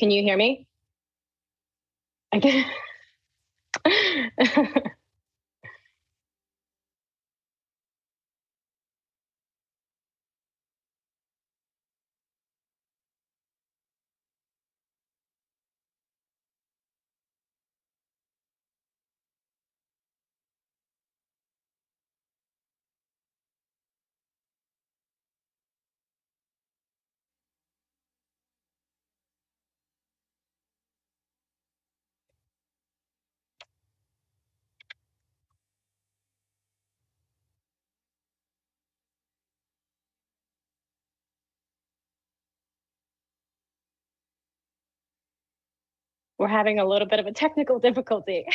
Can you hear me? I can. We're having a little bit of a technical difficulty.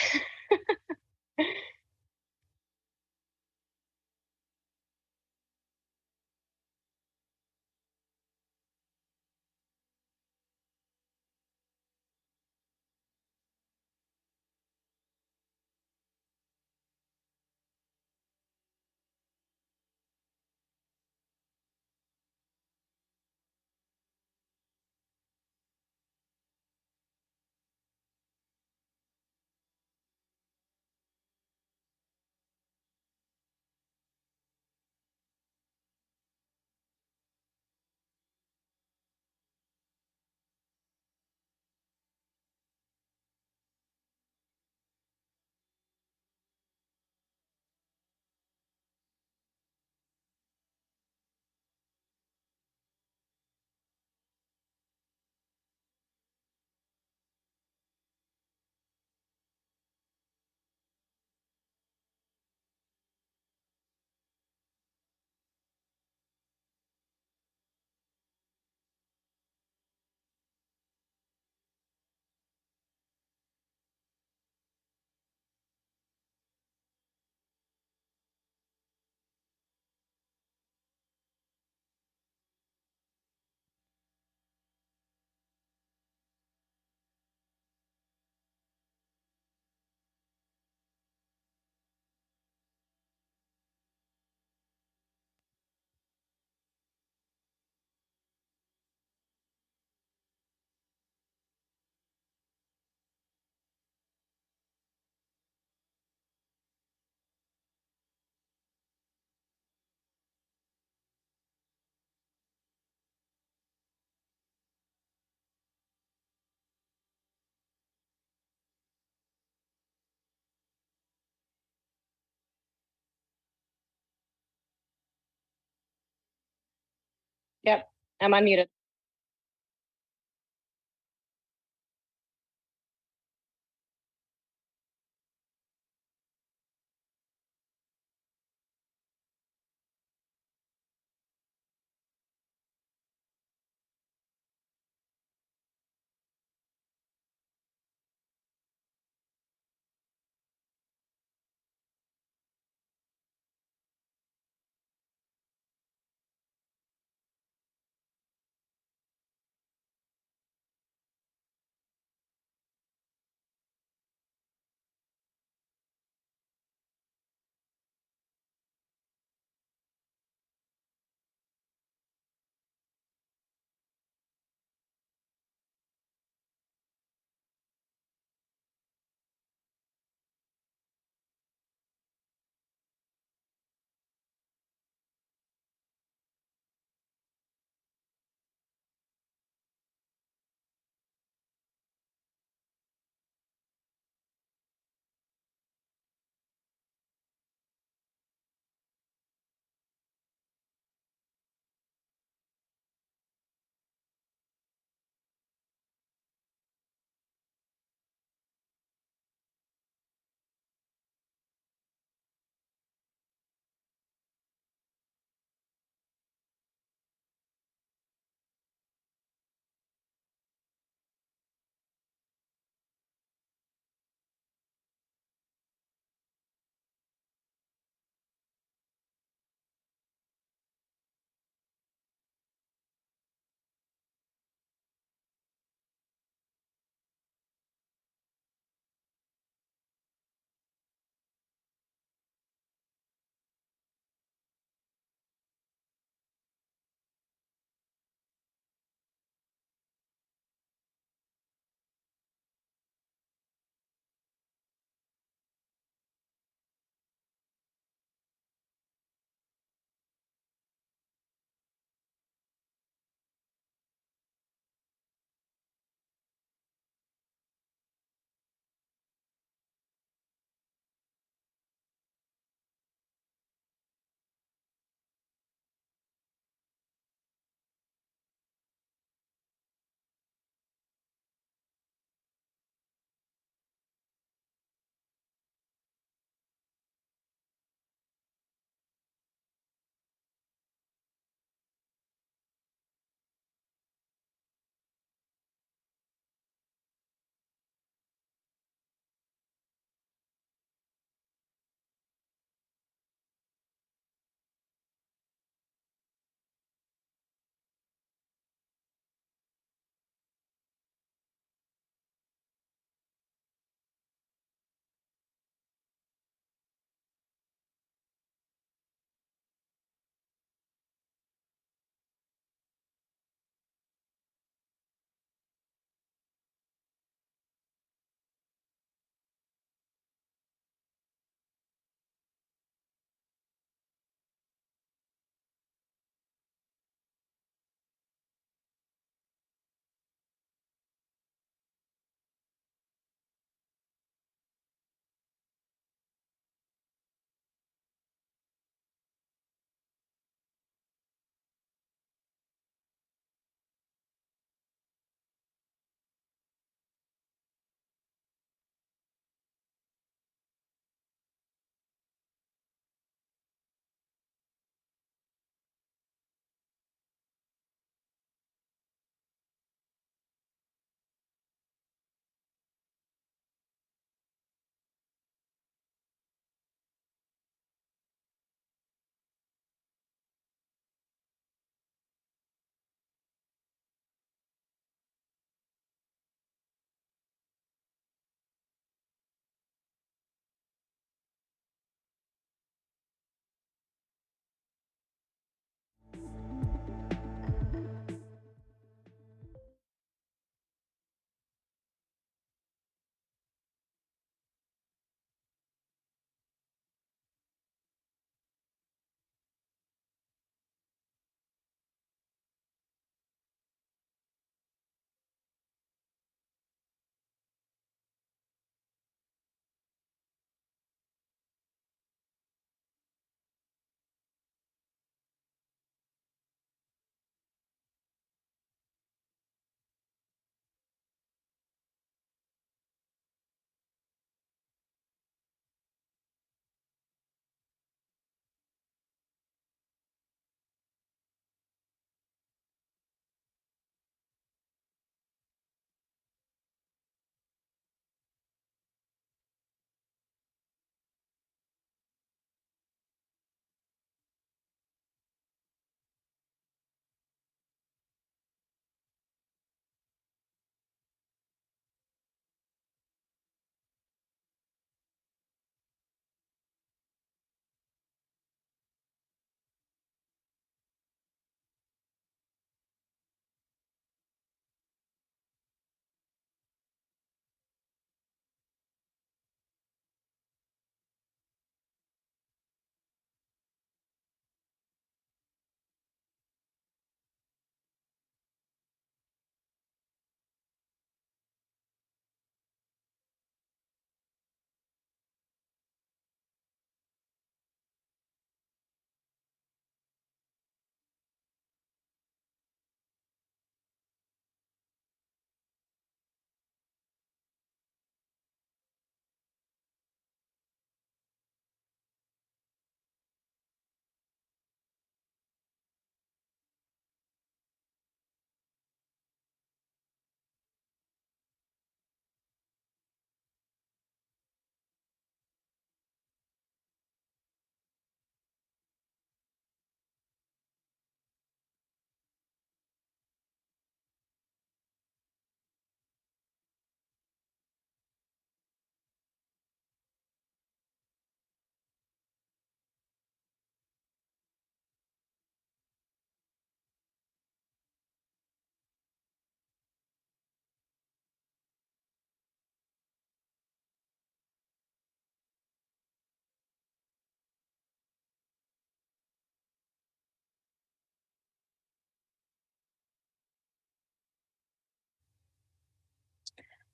Yep, I'm unmuted.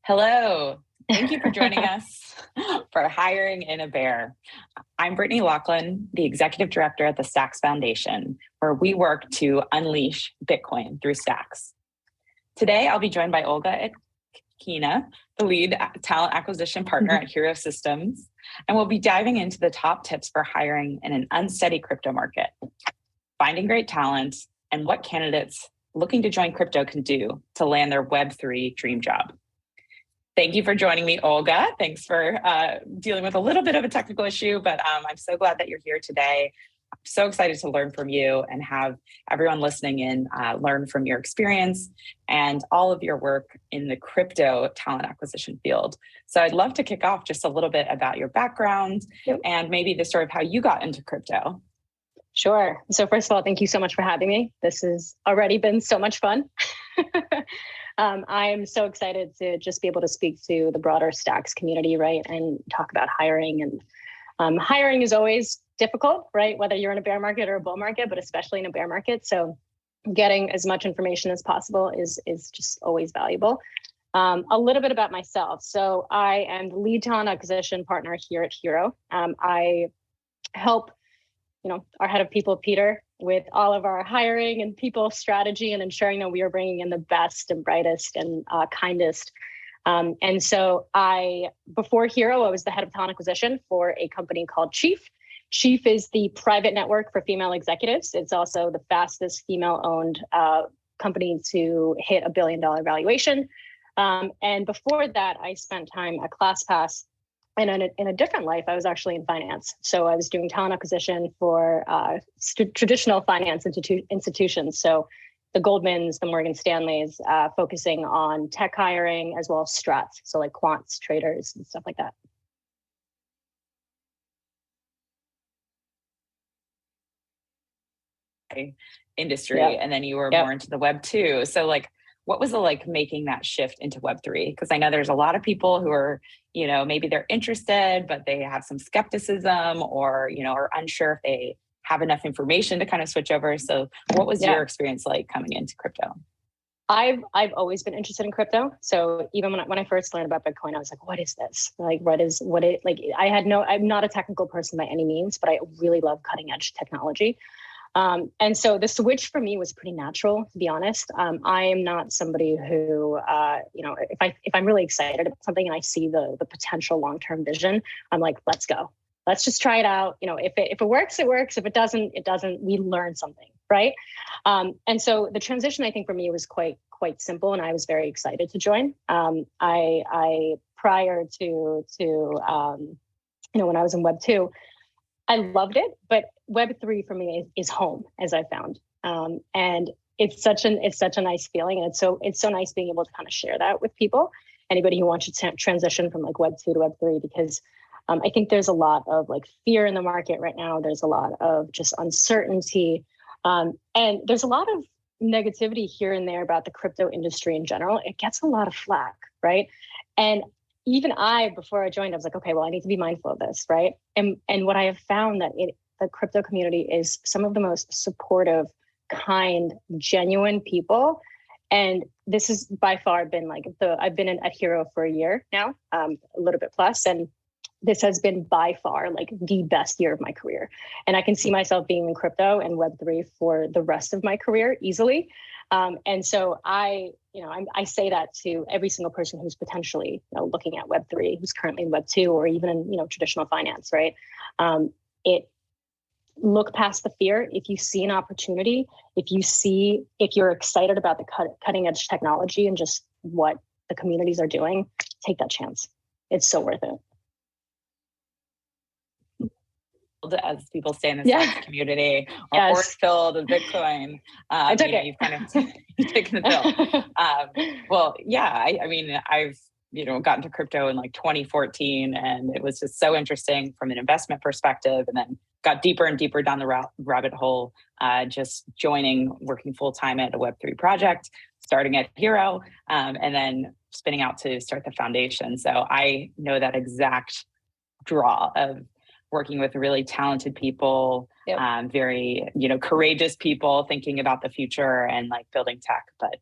Hello. Thank you for joining us for Hiring in a Bear. I'm Brittany Laughlin, the Executive Director at the Stacks Foundation, where we work to unleash Bitcoin through Stacks. Today, I'll be joined by Olga Etkina, the lead talent acquisition partner at Hiro Systems, and we'll be diving into the top tips for hiring in an unsteady crypto market, finding great talent, and what candidates looking to join crypto can do to land their Web3 dream job. Thank you for joining me, Olga. Thanks for dealing with a little bit of a technical issue, but I'm so glad that you're here today. I'm so excited to learn from you and have everyone listening in learn from your experience and all of your work in the crypto talent acquisition field. So I'd love to kick off just a little bit about your background and maybe the story of how you got into crypto. Sure. So first of all, thank you so much for having me. This has already been so much fun. I'm so excited to just be able to speak to the broader Stacks community, right? And talk about hiring. And hiring is always difficult, right? Whether you're in a bear market or a bull market, but especially in a bear market. So getting as much information as possible is just always valuable. A little bit about myself. So I am the lead talent acquisition partner here at Hiro. I help our head of people, Peter, with all of our hiring and people strategy and ensuring that we are bringing in the best and brightest and kindest. And so before Hiro, I was the head of talent acquisition for a company called Chief. Chief is the private network for female executives. It's also the fastest female-owned company to hit $1 billion valuation. And before that, I spent time at ClassPass. And in a different life, I was actually in finance. So I was doing talent acquisition for traditional finance institutions. So the Goldmans, the Morgan Stanleys, focusing on tech hiring as well as strats. So like quants, traders, and stuff like that. Industry, and then you were more into the Web 2. So what was it making that shift into Web3? Because I know there's a lot of people who are, maybe they're interested, but they have some skepticism or, are unsure if they have enough information to kind of switch over. So what was your experience like coming into crypto? I've always been interested in crypto. So even when I first learned about Bitcoin, I was like, what is this? I'm not a technical person by any means, but I really love cutting edge technology. And so the switch for me was pretty natural, to be honest. I am not somebody who, if I'm really excited about something and I see the potential long-term vision, I'm like, let's go. Let's just try it out. If it works, it works. If it doesn't, it doesn't. We learn something, right? And so the transition, I think, for me was quite simple, and I was very excited to join. I prior to when I was in Web 2, I loved it, but Web3 for me is home, as I found, and it's such a nice feeling, and it's so nice being able to kind of share that with people, anybody who wants to transition from Web2 to Web3, because I think there's a lot of fear in the market right now. There's a lot of just uncertainty, and there's a lot of negativity here and there about the crypto industry in general. It gets a lot of flack, right? And even before I joined, I was like, okay, well, I need to be mindful of this, right? And what I have found that the crypto community is some of the most supportive, kind, genuine people. And this has by far been I've been at Hiro for a year now, a little bit plus, and this has been by far the best year of my career. And I can see myself being in crypto and Web3 for the rest of my career easily. And so I say that to every single person who's potentially looking at Web3, who's currently in Web 2 or even in traditional finance, right? Look past the fear. If you see an opportunity, if you're excited about the cutting edge technology and just what the communities are doing, take that chance. It's so worth it. As people say in the Stacks community, or orange-pilled and Bitcoin. You've kind of taken the pill. I've gotten to crypto in 2014, and it was just so interesting from an investment perspective, and then got deeper and deeper down the rabbit hole, just working full-time at a Web3 project, starting at Hiro, and then spinning out to start the foundation. So I know that exact draw of working with really talented people, very, courageous people thinking about the future and building tech. But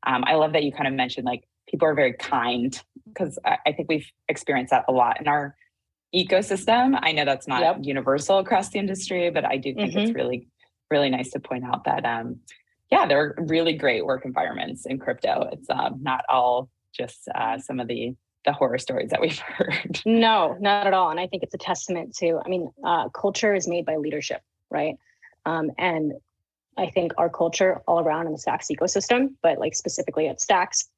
I love that you kind of mentioned people are very kind, because I think we've experienced that a lot in our ecosystem. I know that's not universal across the industry, but I do think it's really, really nice to point out that, there are really great work environments in crypto. It's not all just some of the horror stories that we've heard. No, not at all. And I think it's a testament to, culture is made by leadership, right? And I think our culture all around in the Stacks ecosystem, but like specifically at Stacks,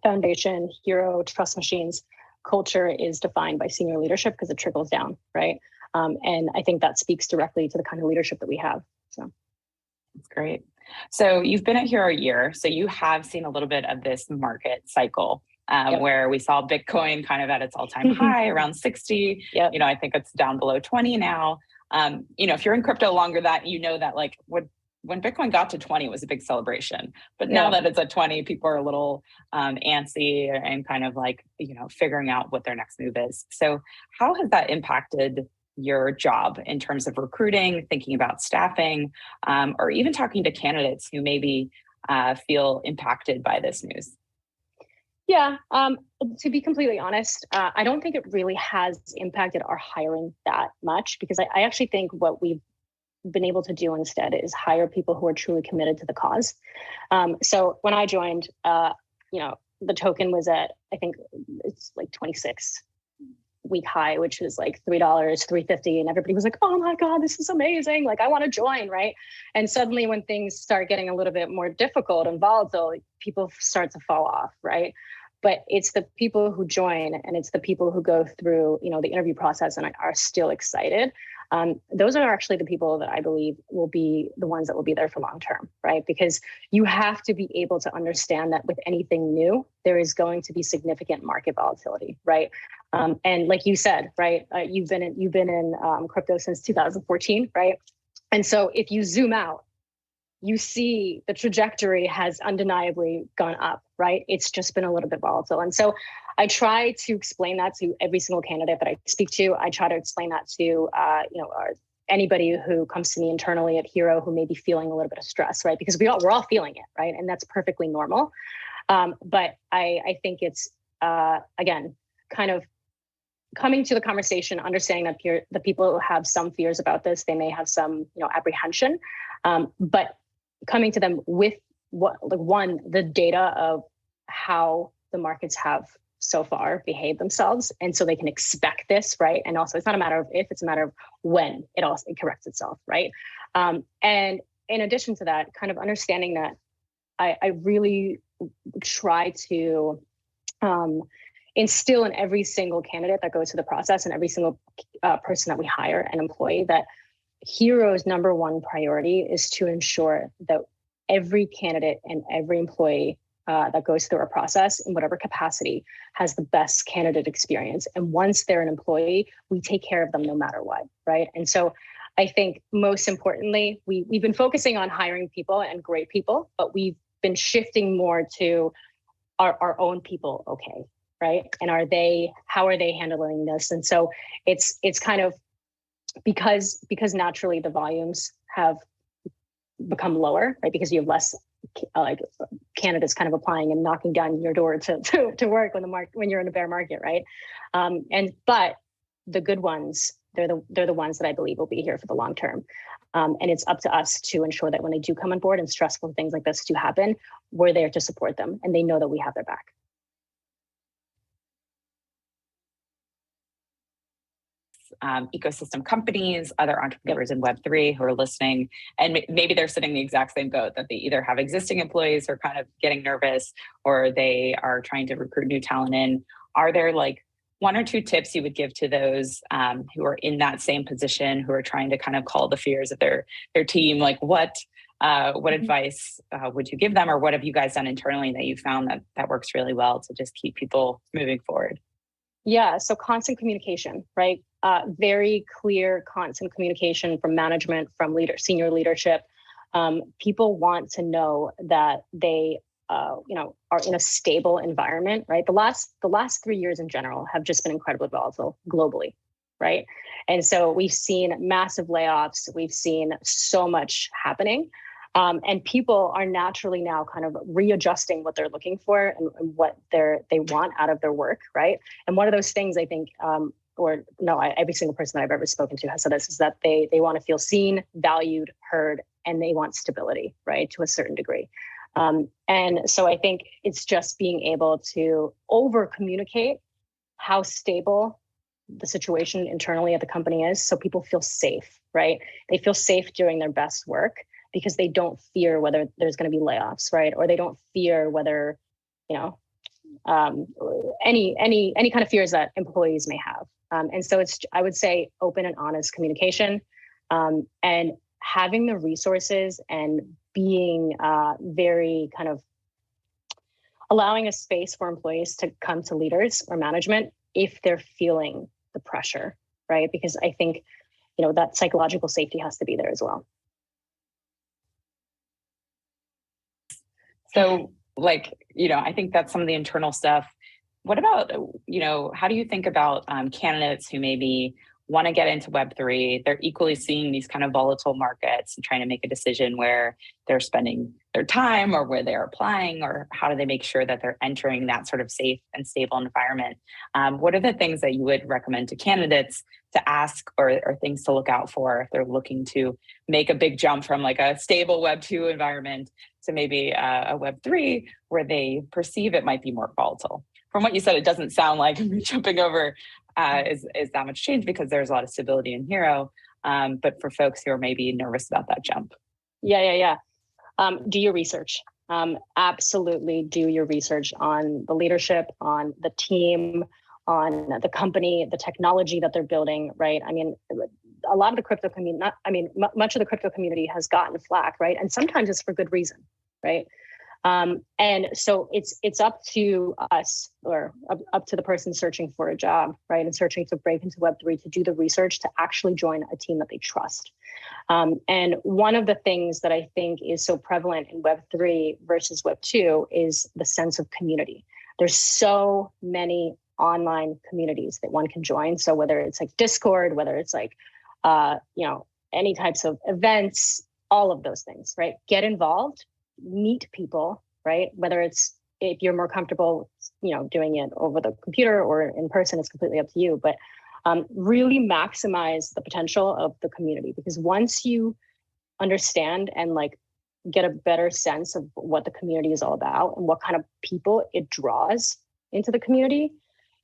Foundation, Hiro, Trust Machines, culture is defined by senior leadership because it trickles down, right? And I think that speaks directly to the kind of leadership that we have. So that's great. So you've been at Hiro a year, so you have seen a little bit of this market cycle where we saw Bitcoin kind of at its all-time high around 60. I think it's down below 20 now. If you're in crypto longer, that that like when Bitcoin got to 20, it was a big celebration. But now that it's at 20, people are a little antsy and kind of like, figuring out what their next move is. So how has that impacted your job in terms of recruiting, thinking about staffing, or even talking to candidates who maybe feel impacted by this news? Yeah, to be completely honest, I don't think it really has impacted our hiring that much, because I actually think what we've been able to do instead is hire people who are truly committed to the cause. So when I joined, the token was at, I think it's like 26 week high, which was like $3, $3.50. And everybody was like, oh my God, this is amazing. Like, I want to join, right? And suddenly when things start getting a little bit more difficult and volatile, people start to fall off, right? But it's the people who join and it's the people who go through, the interview process and are still excited. Those are actually the people that I believe will be the ones that will be there for long term, right? Because you have to be able to understand that with anything new, there is going to be significant market volatility, right? And like you said, right, you've been in crypto since 2014, right? And so if you zoom out, you see the trajectory has undeniably gone up, right? It's just been a little bit volatile. And so I try to explain that to every single candidate that I speak to. I try to explain that to, anybody who comes to me internally at Hiro who may be feeling a little bit of stress, right? Because we're all feeling it, right? And that's perfectly normal. But I think it's, again, kind of coming to the conversation, understanding that the people who have some fears about this, they may have some, apprehension, but coming to them with the data of how the markets have so far behaved themselves. And so they can expect this, right? And also it's not a matter of if, it's a matter of when it corrects itself, right? And in addition to that, kind of understanding that I really try to instill in every single candidate that goes through the process and every single person that we hire, an employee, that Hiro's number one priority is to ensure that every candidate and every employee that goes through our process in whatever capacity has the best candidate experience. And once they're an employee, we take care of them no matter what, right? And so I think most importantly, we've been focusing on hiring people and great people, but we've been shifting more to our own people okay, right? And how are they handling this? And so it's kind of because naturally the volumes have become lower, right? Because you have less candidates kind of applying and knocking down your door to work when you're in a bear market, right? But the good ones, they're the ones that I believe will be here for the long term. And it's up to us to ensure that when they do come on board and stressful things like this do happen, we're there to support them and they know that we have their back. Ecosystem companies, other entrepreneurs in Web3 who are listening, and maybe they're sitting in the exact same boat, that they either have existing employees who are kind of getting nervous or they are trying to recruit new talent in. Are there like one or two tips you would give to those who are in that same position, who are trying to kind of call the fears of their team? Like what advice would you give them, or what have you guys done internally that you found that works really well to just keep people moving forward? Yeah, so constant communication, right? Very clear constant communication from management, from senior leadership. People want to know that they, are in a stable environment, right? The last 3 years in general have just been incredibly volatile globally, right? And so we've seen massive layoffs. We've seen so much happening. And people are naturally now kind of readjusting what they're looking for and what they want out of their work, right? And one of those things I think, every single person that I've ever spoken to has said this, is that they want to feel seen, valued, heard, and they want stability, right, to a certain degree. And so I think it's just being able to over communicate how stable the situation internally at the company is, so people feel safe, right? They feel safe doing their best work because they don't fear whether there's going to be layoffs, right? Or they don't fear whether, any kind of fears that employees may have. And so I would say, open and honest communication, and having the resources and being very kind of allowing a space for employees to come to leaders or management if they're feeling the pressure, right? Because I think, that psychological safety has to be there as well. So I think that's some of the internal stuff. What about, how do you think about candidates who maybe want to get into Web3? They're equally seeing these kind of volatile markets and trying to make a decision where they're spending their time or where they're applying, or how do they make sure that they're entering that sort of safe and stable environment? What are the things that you would recommend to candidates to ask or things to look out for if they're looking to make a big jump from like a stable Web2 environment to maybe a Web3 where they perceive it might be more volatile? From what you said, it doesn't sound like jumping over is that much change, because there's a lot of stability in Hiro. But for folks who are maybe nervous about that jump. Yeah. Do your research. Absolutely do your research on the leadership, on the team, on the company, the technology that they're building, right? I mean, a lot of the crypto community, much of the crypto community has gotten flack, right? And sometimes it's for good reason, right? And so it's up to us, or up to the person searching for a job, right, and searching to break into Web3, to do the research, to actually join a team that they trust. And one of the things that I think is so prevalent in Web3 versus Web2 is the sense of community. There's so many online communities that one can join. So whether it's like Discord, whether it's like, any types of events, all of those things, right? Get involved. Meet people, right? Whether it's, if you're more comfortable, doing it over the computer or in person, it's completely up to you. But really maximize the potential of the community, because once you understand and get a better sense of what the community is all about and what kind of people it draws into the community,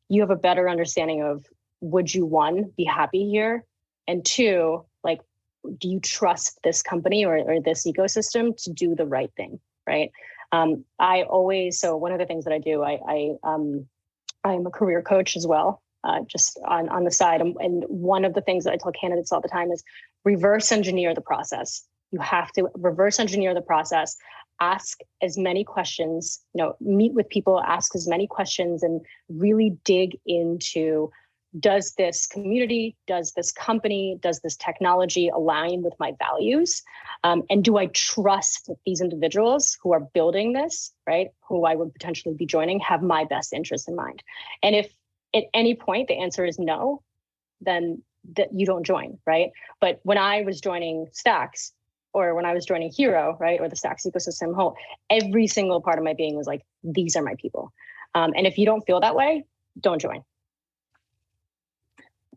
you have a better understanding of, would you, one, be happy here? And two, do you trust this company or this ecosystem to do the right thing, right? So one of the things that I do, I'm a career coach as well, just on the side. And one of the things that I tell candidates all the time is reverse engineer the process. You have to reverse engineer the process, ask as many questions, meet with people, ask as many questions, and really dig into, does this community, does this company, does this technology align with my values? And do I trust these individuals who are building this, right, who I would potentially be joining, have my best interest in mind? And if at any point the answer is no, then that you don't join, right? But when I was joining Stacks, or when I was joining Hiro, right, or the Stacks ecosystem whole, every single part of my being was like, these are my people. And if you don't feel that way, don't join.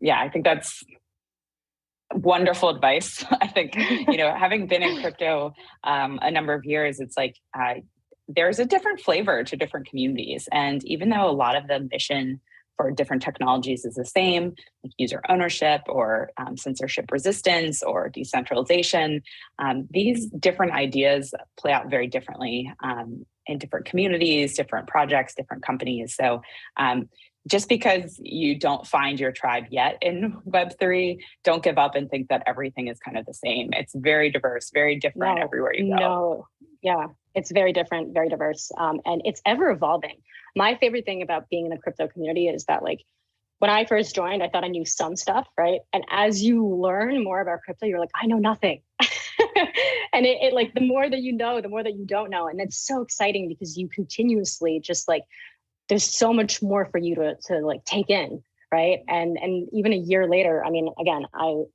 Yeah, I think that's wonderful advice. I think, having been in crypto a number of years, it's like there's a different flavor to different communities. And even though a lot of the mission for different technologies is the same, like user ownership or censorship resistance or decentralization, these different ideas play out very differently in different communities, different projects, different companies. So just because you don't find your tribe yet in Web3, don't give up and think that everything is kind of the same. It's very diverse, very different everywhere you go. No, yeah, it's very different, very diverse. And it's ever evolving. My favorite thing about being in the crypto community is that when I first joined, I thought I knew some stuff, right? And as you learn more about crypto, you're like, I know nothing. And it the more that you know, the more that you don't know. And it's so exciting because you continuously just there's so much more for you to take in, right? And even a year later, I mean, again, a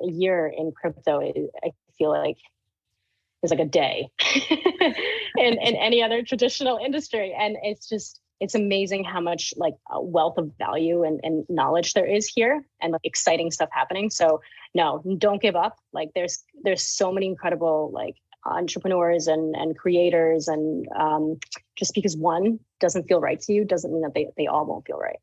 year in crypto, I feel like is like a day in any other traditional industry. And it's amazing how much like a wealth of value and knowledge there is here, and like exciting stuff happening. So no, don't give up. Like there's so many incredible like entrepreneurs and creators, and just because one doesn't feel right to you doesn't mean that they all won't feel right.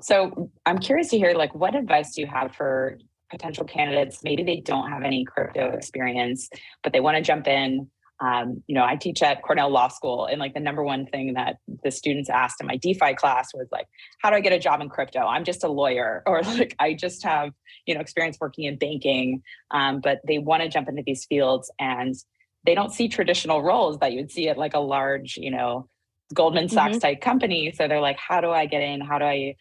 So I'm curious to hear, like, what advice do you have for potential candidates? Maybe they don't have any crypto experience, but they want to jump in. I teach at Cornell Law School, and like the number one thing that the students asked in my DeFi class was like, how do I get a job in crypto? I'm just a lawyer, or like, I just have, experience working in banking. But they want to jump into these fields, and they don't see traditional roles that you would see at like a large, Goldman Sachs type company. So they're like, how do I get in? How do I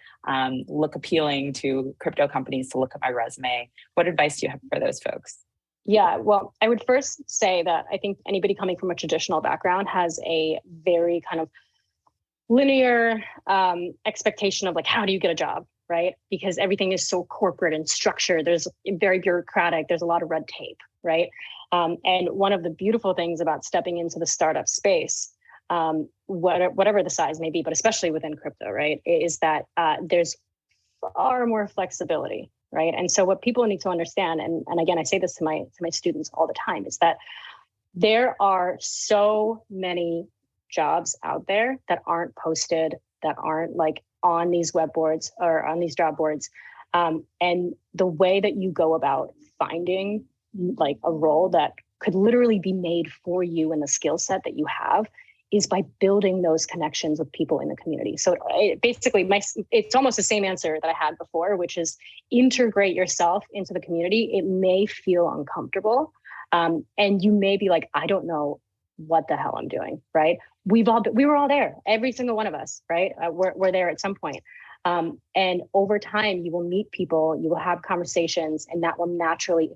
look appealing to crypto companies to look at my resume? What advice do you have for those folks? Yeah, well, I would first say that I think anybody coming from a traditional background has a very kind of linear expectation of like, how do you get a job, right? Because everything is so corporate and structured. There's very bureaucratic. There's a lot of red tape, right? And one of the beautiful things about stepping into the startup space, whatever the size may be, but especially within crypto, right, is that there's far more flexibility, right? And so what people need to understand, and again, I say this to my students all the time, is that there are so many jobs out there that aren't posted, that aren't like on these web boards or on these job boards. And the way that you go about finding like a role that could literally be made for you and the skill set that you have is by building those connections with people in the community. So basically, it's almost the same answer that I had before, which is integrate yourself into the community. It may feel uncomfortable, and you may be like, I don't know what the hell I'm doing, right? We were all there, every single one of us, right? We're there at some point. And over time, you will meet people, you will have conversations, and that will naturally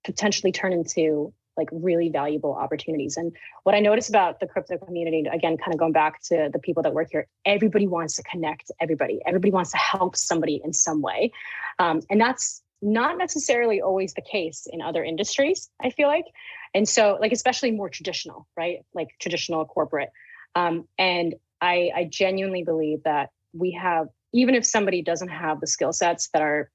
potentially turn into like really valuable opportunities. And what I notice about the crypto community, again, kind of going back to the people that work here, everybody wants to connect everybody. Everybody wants to help somebody in some way. And that's not necessarily always the case in other industries, I feel like. And so like, especially more traditional, right? Like traditional corporate. And I genuinely believe that we have, even if somebody doesn't have the skill sets that are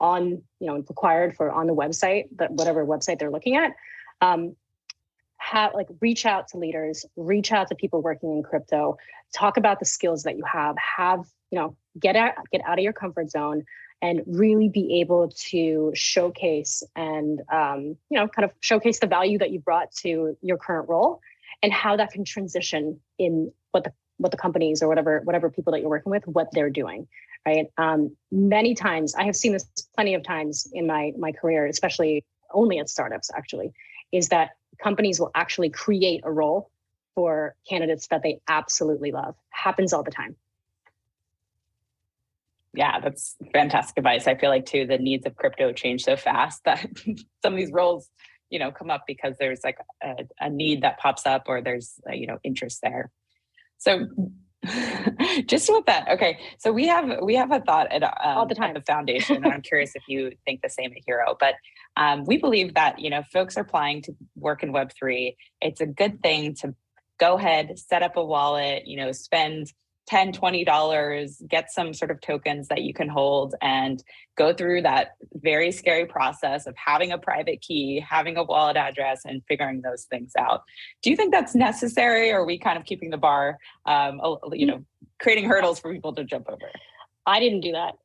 on, required for on the website, that whatever website they're looking at, reach out to leaders, reach out to people working in crypto, talk about the skills that you have, get out of your comfort zone and really be able to showcase and, kind of showcase the value that you brought to your current role and how that can transition in what the companies or whatever people that you're working with, what they're doing. Right. Many times, I have seen this plenty of times in my career, especially only at startups, actually, is that companies will actually create a role for candidates that they absolutely love. Happens all the time. Yeah, that's fantastic advice. I feel like too, the needs of crypto change so fast that some of these roles, come up because there's like a need that pops up or there's, interest there. So just with that, okay. So we have a thought all the time at the foundation, and I'm curious if you think the same at Hiro, but we believe that, folks are applying to work in Web3. It's a good thing to go ahead, set up a wallet, spend $10, $20, get some sort of tokens that you can hold and go through that very scary process of having a private key, having a wallet address, and figuring those things out. Do you think that's necessary, or are we kind of keeping the bar, creating hurdles for people to jump over? I didn't do that.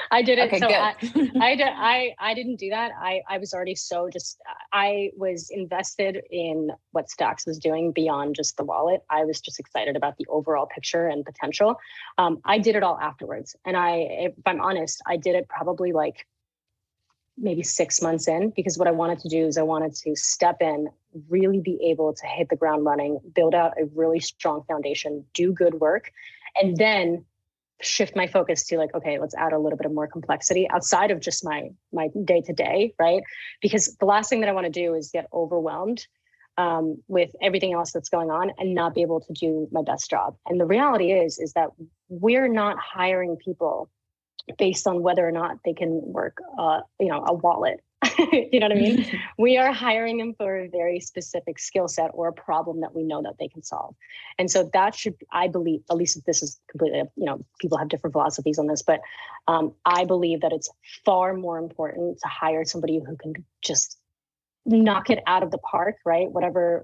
I did it. Okay, so good. I didn't do that. I was already I was invested in what Stacks was doing beyond just the wallet. I was just excited about the overall picture and potential. I did it all afterwards. And if I'm honest, I did it probably like maybe 6 months in, because what I wanted to do is I wanted to step in, really be able to hit the ground running, build out a really strong foundation, do good work, and then shift my focus to like, okay, let's add a little bit of more complexity outside of just my day-to-day, right? Because the last thing that I want to do is get overwhelmed with everything else that's going on and not be able to do my best job. And the reality is that we're not hiring people based on whether or not they can work, a wallet. You know what I mean? We are hiring them for a very specific skill set or a problem that we know that they can solve. And so that should, I believe, at least if this is completely, people have different philosophies on this, but I believe that it's far more important to hire somebody who can just knock it out of the park, right? Whatever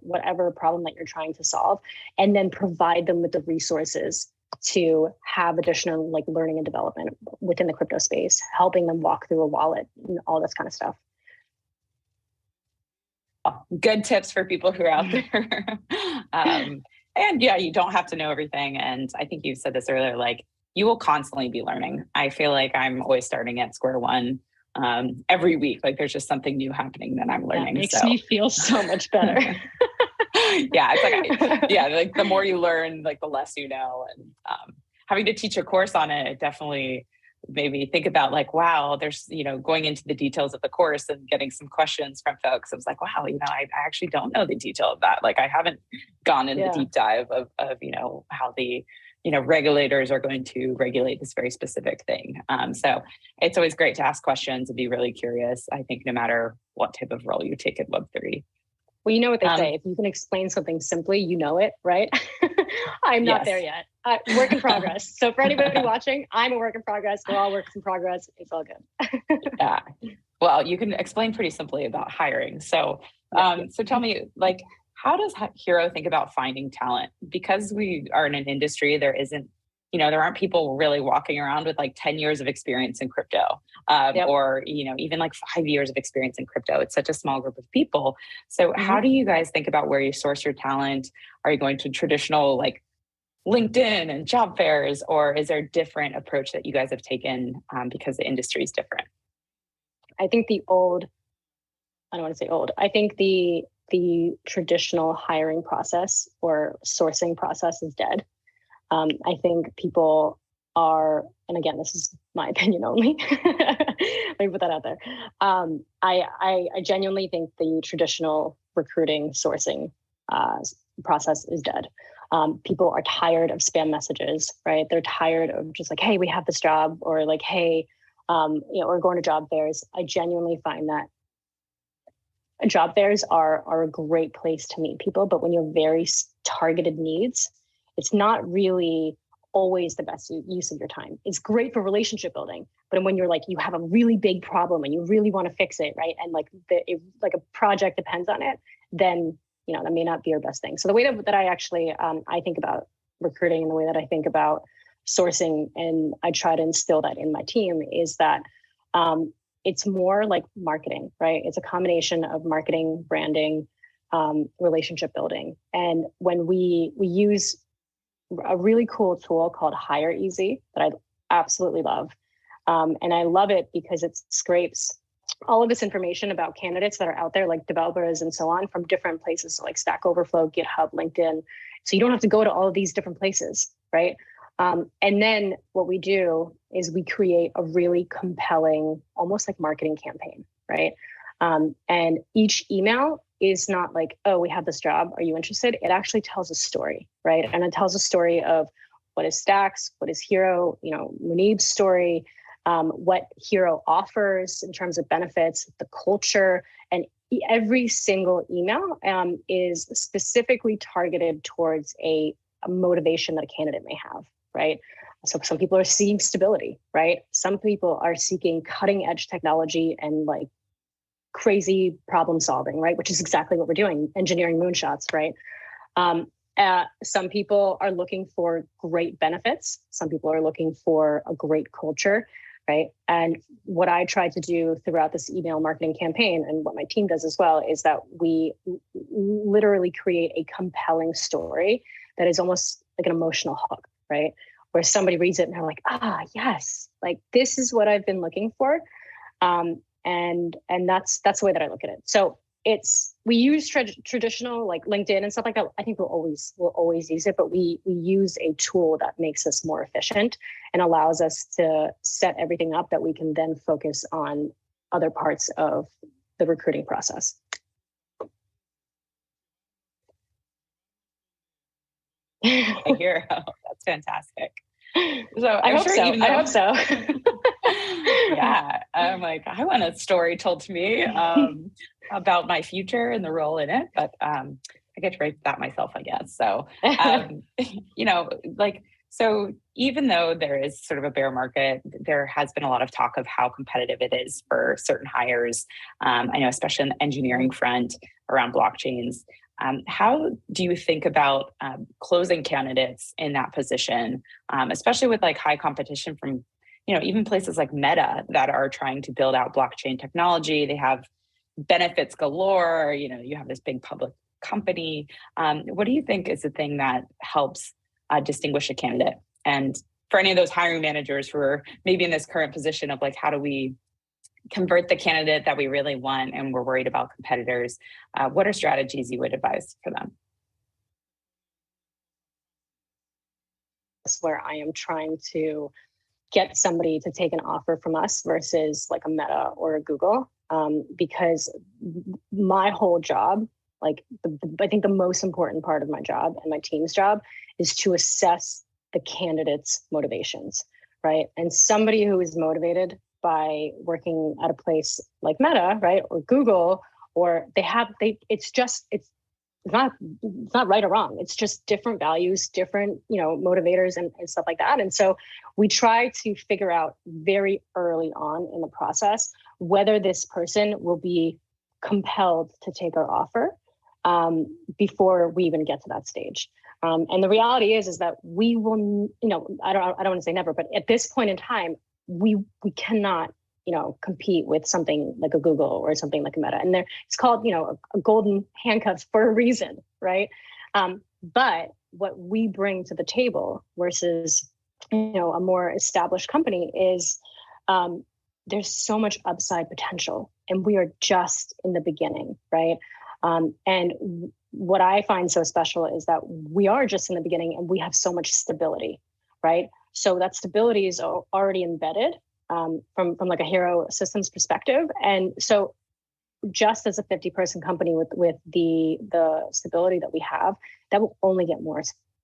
problem that you're trying to solve, and then provide them with the resources to have additional like learning and development within the crypto space, helping them walk through a wallet and all this kind of stuff. Good tips for people who are out there. And yeah, you don't have to know everything. And I think you said this earlier, like you will constantly be learning. I feel like I'm always starting at square one every week. Like there's just something new happening that I'm learning. That makes me feel so much better. Yeah, it's like, like the more you learn, like the less you know. And having to teach a course on it definitely made me think about like, wow, there's, going into the details of the course and getting some questions from folks. I was like, wow, I actually don't know the detail of that. Like I haven't gone in the deep dive of how the, regulators are going to regulate this very specific thing. So it's always great to ask questions and be really curious. I think no matter what type of role you take in Web3. Well, you know what they say, if you can explain something simply, you know it, right? I'm not there yet. Work in progress. So for anybody watching, I'm a work in progress. We're all works in progress. It's all good. Yeah. Well, you can explain pretty simply about hiring. So, so tell me, like, how does Hiro think about finding talent? Because we are in an industry, there isn't, there aren't people really walking around with like 10 years of experience in crypto, or, even like 5 years of experience in crypto. It's such a small group of people. So how do you guys think about where you source your talent? Are you going to traditional like LinkedIn and job fairs, or is there a different approach that you guys have taken because the industry is different? I think I don't want to say old. I think the traditional hiring process or sourcing process is dead. I think people are, and again, this is my opinion only. Let me put that out there. I genuinely think the traditional recruiting sourcing process is dead. People are tired of spam messages, right? They're tired of just like, hey, we have this job, or like, hey, or going to job fairs. I genuinely find that job fairs are a great place to meet people, but when you have very targeted needs, it's not really always the best use of your time. It's great for relationship building, but when you're like, you have a really big problem and you really want to fix it, right? And like like a project depends on it, then, that may not be your best thing. So the way that I actually, I think about recruiting and the way that I think about sourcing, and I try to instill that in my team, is that it's more like marketing, right? It's a combination of marketing, branding, relationship building. And when we use a really cool tool called Hire Easy that I absolutely love. And I love it because it scrapes all of this information about candidates that are out there, like developers and so on, from different places, so like Stack Overflow, GitHub, LinkedIn. So you don't have to go to all of these different places, right? And then what we do is we create a really compelling, almost like marketing campaign, right? And each email is not like, oh, we have this job, are you interested? It actually tells a story, right? And it tells a story of what is Stacks, what is Hiro, Munib's story, what Hiro offers in terms of benefits, the culture, and every single email is specifically targeted towards a motivation that a candidate may have, right? So some people are seeking stability, right? Some people are seeking cutting edge technology and like crazy problem solving, right? Which is exactly what we're doing, engineering moonshots, right? Some people are looking for great benefits. Some people are looking for a great culture, right? And what I try to do throughout this email marketing campaign, and what my team does as well, is that we literally create a compelling story that is almost like an emotional hook, right? Where somebody reads it and they're like, yes, like this is what I've been looking for. And that's the way that I look at it. So we use traditional like LinkedIn and stuff like that. I think we'll always use it, but we use a tool that makes us more efficient and allows us to set everything up that we can then focus on other parts of the recruiting process. Hiro, that's fantastic. So I hope so. Yeah, I'm like, I want a story told to me about my future and the role in it, but I get to write that myself, I guess. So, you know, like, so even though there is sort of a bear market, there has been a lot of talk of how competitive it is for certain hires. I know, especially on the engineering front around blockchains. How do you think about closing candidates in that position, especially with like high competition from, you know, even places like Meta that are trying to build out blockchain technology? They have benefits galore. You know, you have this big public company. What do you think is the thing that helps distinguish a candidate? And for any of those hiring managers who are maybe in this current position of like, how do we convert the candidate that we really want and we're worried about competitors, what are strategies you would advise for them? Where I am trying to get somebody to take an offer from us versus like a Meta or a Google, because my whole job, like I think the most important part of my job and my team's job is to assess the candidate's motivations, right? And somebody who is motivated by working at a place like Meta, right, or Google, or it's not right or wrong. It's just different values, different, motivators and stuff like that. And so we try to figure out very early on in the process whether this person will be compelled to take our offer before we even get to that stage. And the reality is that we will, I don't want to say never, but at this point in time, we cannot, compete with something like a Google or something like a Meta. And it's called, a golden handcuffs for a reason, right? But what we bring to the table versus, a more established company is there's so much upside potential, and we are just in the beginning, right? And what I find so special is that we are just in the beginning and we have so much stability, right? So that stability is already embedded from like a Hiro Systems perspective. And so just as a 50-person company with the stability that we have, that will only get more,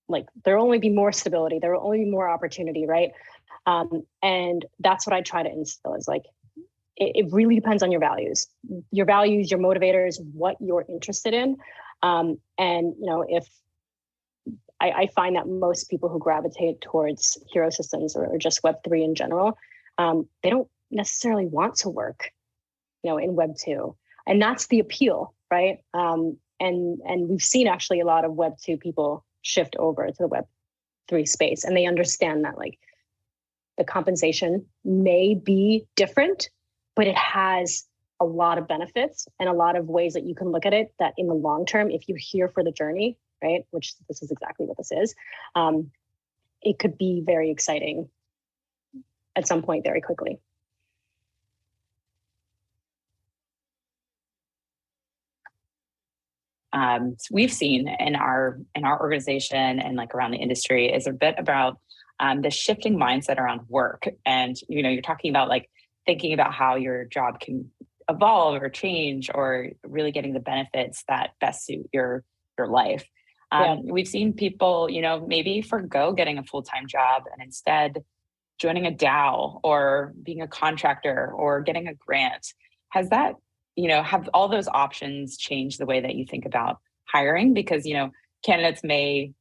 like there will only be more stability. There will only be more opportunity, right? And that's what I try to instill is like, it really depends on your values, your motivators, what you're interested in. And, if I find that most people who gravitate towards Hiro Systems or just Web3 in general, they don't necessarily want to work, in Web2. And that's the appeal, right? And we've seen actually a lot of Web2 people shift over to the Web3 space, and they understand that like the compensation may be different, but it has a lot of benefits and a lot of ways that you can look at it that in the long term, if you're here for the journey, right, which this is exactly what this is, it could be very exciting at some point very quickly. We've seen in our organization and like around the industry is a bit about the shifting mindset around work. And, you're talking about like thinking about how your job can evolve or change or really getting the benefits that best suit your life. We've seen people, maybe forgo getting a full-time job and instead joining a DAO or being a contractor or getting a grant. Has that, have all those options changed the way that you think about hiring? Because, candidates may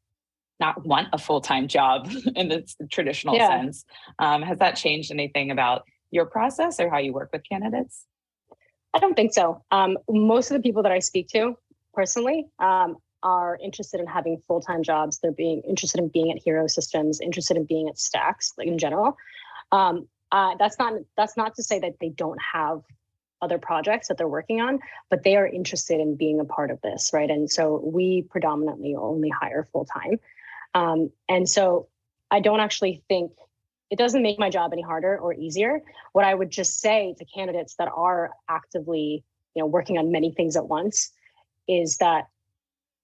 not want a full-time job in the traditional sense. Has that changed anything about your process or how you work with candidates? I don't think so. Most of the people that I speak to personally are interested in having full-time jobs. They're being interested in being at Hiro Systems, interested in being at Stacks, like in general. That's not to say that they don't have other projects that they're working on, but they are interested in being a part of this, right? And so we predominantly only hire full-time. And so I don't actually think it doesn't make my job any harder or easier. What I would just say to candidates that are actively, working on many things at once is that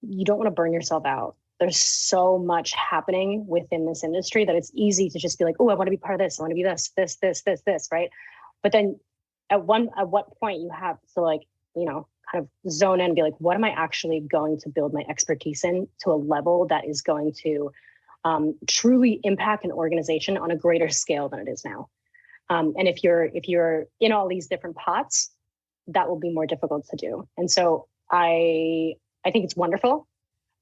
you don't want to burn yourself out. There's so much happening within this industry that it's easy to just be like, oh, I want to be part of this. I want to be this, right? But then at what point you have to like, kind of zone in and be like, what am I actually going to build my expertise in to a level that is going to truly impact an organization on a greater scale than it is now. And if you're in all these different pots, that will be more difficult to do. And so I think it's wonderful,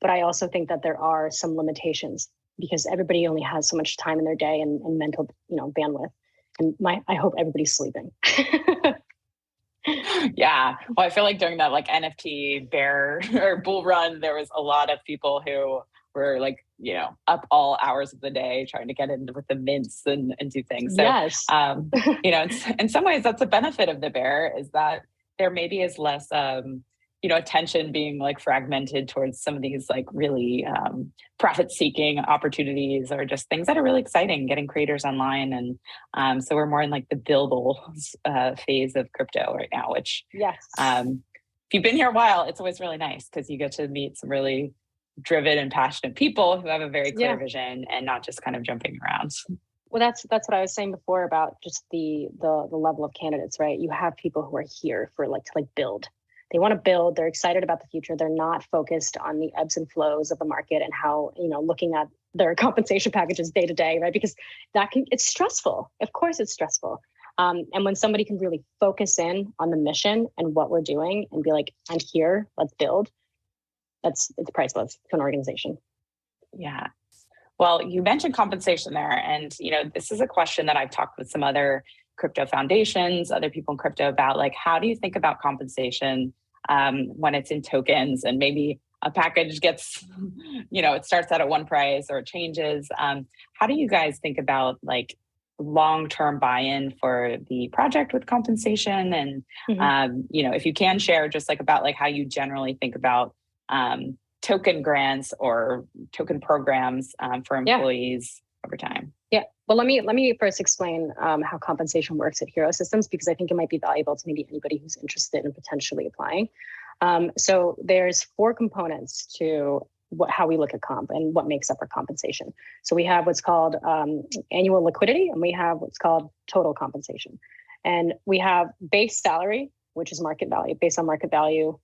but I also think that there are some limitations because everybody only has so much time in their day and mental, bandwidth. And I hope everybody's sleeping. Yeah. Well, I feel like during that like NFT bear or bull run, there was a lot of people who were like, up all hours of the day trying to get in with the mints and do things. So, yes. in some ways that's a benefit of the bear is that there maybe is less, attention being like fragmented towards some of these like really profit seeking opportunities or just things that are really exciting, getting creators online. And so we're more in like the buildable phase of crypto right now, which yes. If you've been here a while, it's always really nice because you get to meet some really driven and passionate people who have a very clear vision and not just kind of jumping around. Well, that's what I was saying before about just the level of candidates, right? You have people who are here for to build. They want to build. They're excited about the future. They're not focused on the ebbs and flows of the market and how, looking at their compensation packages day to day, right? Because it's stressful. Of course, it's stressful. And when somebody can really focus in on the mission and what we're doing and be like, I'm here, let's build. It's priceless to an organization. Yeah. Well, you mentioned compensation there. And, this is a question that I've talked with some other crypto foundations, other people in crypto about, like, how do you think about compensation when it's in tokens and maybe a package gets, it starts out at one price or it changes. How do you guys think about like long-term buy-in for the project with compensation? And, if you can share just like about like how you generally think about token grants or token programs for employees over time. Yeah. Well, let me first explain how compensation works at Hiro Systems, because I think it might be valuable to maybe anybody who's interested in potentially applying. So there's 4 components to how we look at comp and what makes up our compensation. So we have what's called annual liquidity, and we have what's called total compensation. And we have base salary, which is market value, based on market value,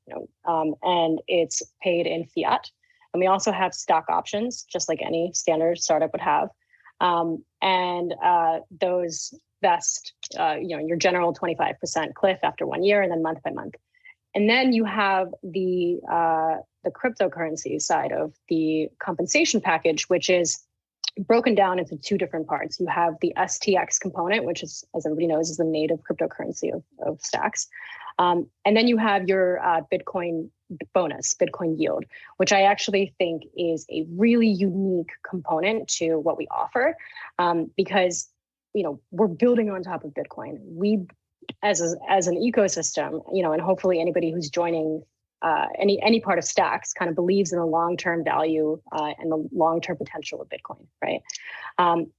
and it's paid in fiat. And we also have stock options, just like any standard startup would have. And those vest, your general 25% cliff after 1 year and then month by month. And then you have the cryptocurrency side of the compensation package, which is broken down into 2 different parts. You have the STX component, which is, as everybody knows, is the native cryptocurrency of Stacks. And then you have your Bitcoin bonus, Bitcoin yield, which I actually think is a really unique component to what we offer, because we're building on top of Bitcoin. We, as an ecosystem, and hopefully anybody who's joining any part of Stacks kind of believes in the long-term value and the long-term potential of Bitcoin, right?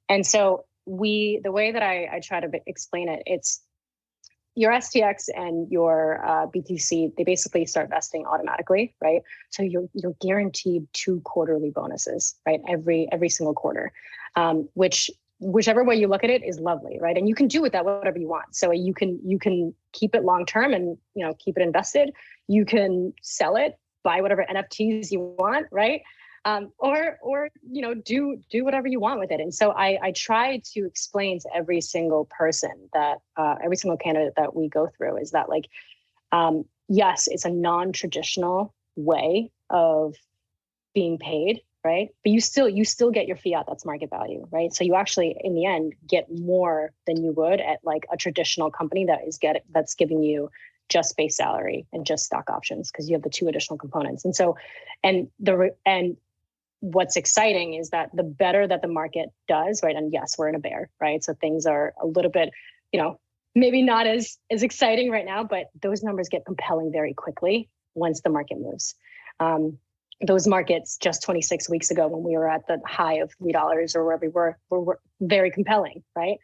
And so the way that I try to explain it, it's your STX and your BTC, they basically start vesting automatically, right? So you're guaranteed 2 quarterly bonuses, right? Every single quarter, whichever way you look at it is lovely, right? And you can do with that whatever you want. So you can keep it long term and keep it invested. You can sell it, buy whatever NFTs you want, right? Or do whatever you want with it. And so I try to explain to every single person that every single candidate that we go through is that yes, it's a non-traditional way of being paid, right? But you still get your fiat, that's market value, right? So you actually, in the end, get more than you would at like a traditional company that's giving you just base salary and just stock options, because you have the 2 additional components. And so, and what's exciting is that the better that the market does, right? And yes, we're in a bear, right? So things are a little bit, maybe not as exciting right now, but those numbers get compelling very quickly once the market moves. Those markets just 26 weeks ago, when we were at the high of $3 or wherever we were very compelling, right?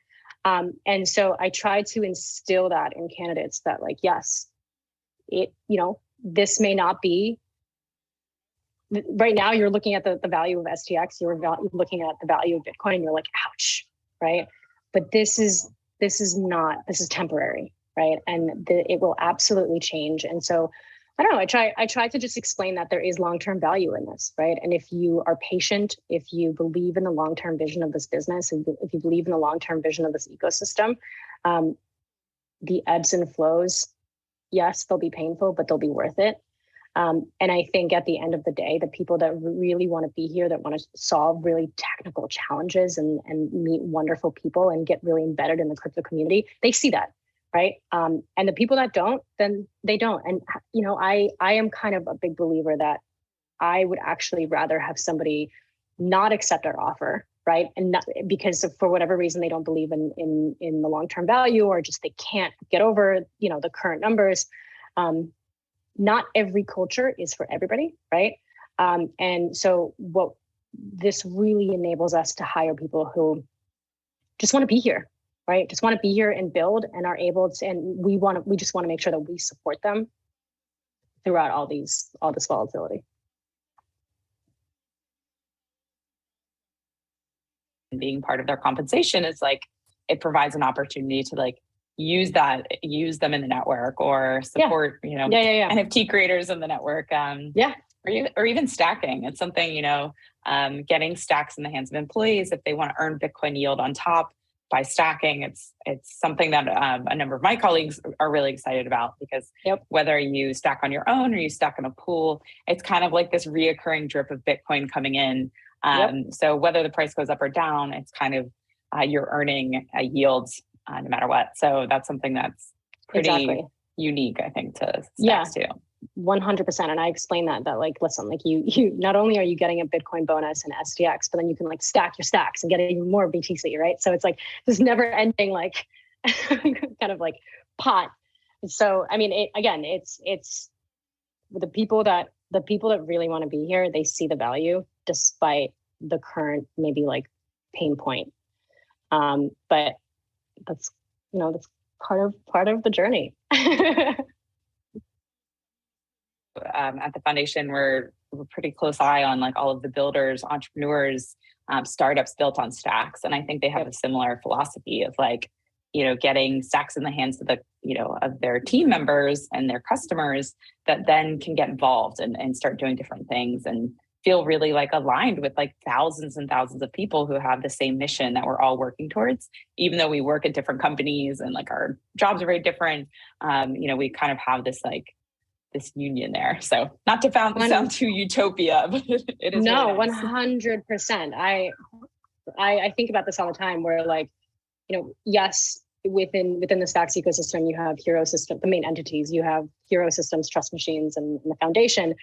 And so I try to instill that in candidates that yes, this may not be, right now you're looking at the value of STX, you're looking at the value of Bitcoin, and you're like, ouch, right? But this is temporary, right? And it will absolutely change. And so I don't know. I try to just explain that there is long-term value in this, right? And if you are patient, if you believe in the long-term vision of this business, and if you believe in the long-term vision of this ecosystem, the ebbs and flows, yes, they'll be painful, but they'll be worth it. And I think at the end of the day, the people that really want to be here, that want to solve really technical challenges and meet wonderful people and get really embedded in the crypto community, they see that, right? And the people that don't, then they don't. And, I am kind of a big believer that I would actually rather have somebody not accept our offer, right? And not because for whatever reason, they don't believe in the long-term value, or just they can't get over, the current numbers. Not every culture is for everybody, right? And so what this really enables us to hire people who just want to be here, right? Just want to be here and build, and are able to, and we just want to make sure that we support them throughout all this volatility. Being part of their compensation is like, it provides an opportunity to like use them in the network, or support, NFT creators in the network. Or even stacking. It's something, getting stacks in the hands of employees if they want to earn Bitcoin yield on top by stacking. It's something that a number of my colleagues are really excited about, because whether you stack on your own or you stack in a pool, it's kind of like this reoccurring drip of Bitcoin coming in. So whether the price goes up or down, it's kind of you're earning a yield no matter what. So that's something that's pretty unique, I think, to stacks too. 100%. And I explain that like, listen, like you not only are you getting a Bitcoin bonus and SDX, but then you can like stack your stacks and get even more BTC, right? So it's like this never ending, like kind of like pot. So, I mean, it's the people that really want to be here, they see the value despite the current maybe like pain point. But that's part of the journey. At the foundation, we're pretty close eye on like all of the builders, entrepreneurs, startups built on stacks, and I think they have a similar philosophy of like, getting stacks in the hands of of their team members and their customers that then can get involved and start doing different things and feel really like aligned with like thousands and thousands of people who have the same mission that we're all working towards, even though we work at different companies and like our jobs are very different. We kind of have this like this union there. So not to sound too utopia, but it is. No, really nice. 100%. I think about this all the time, where like, yes, within the Stacks ecosystem, you have Hiro Systems, the main entities, you have Hiro Systems, Trust Machines, and the foundation.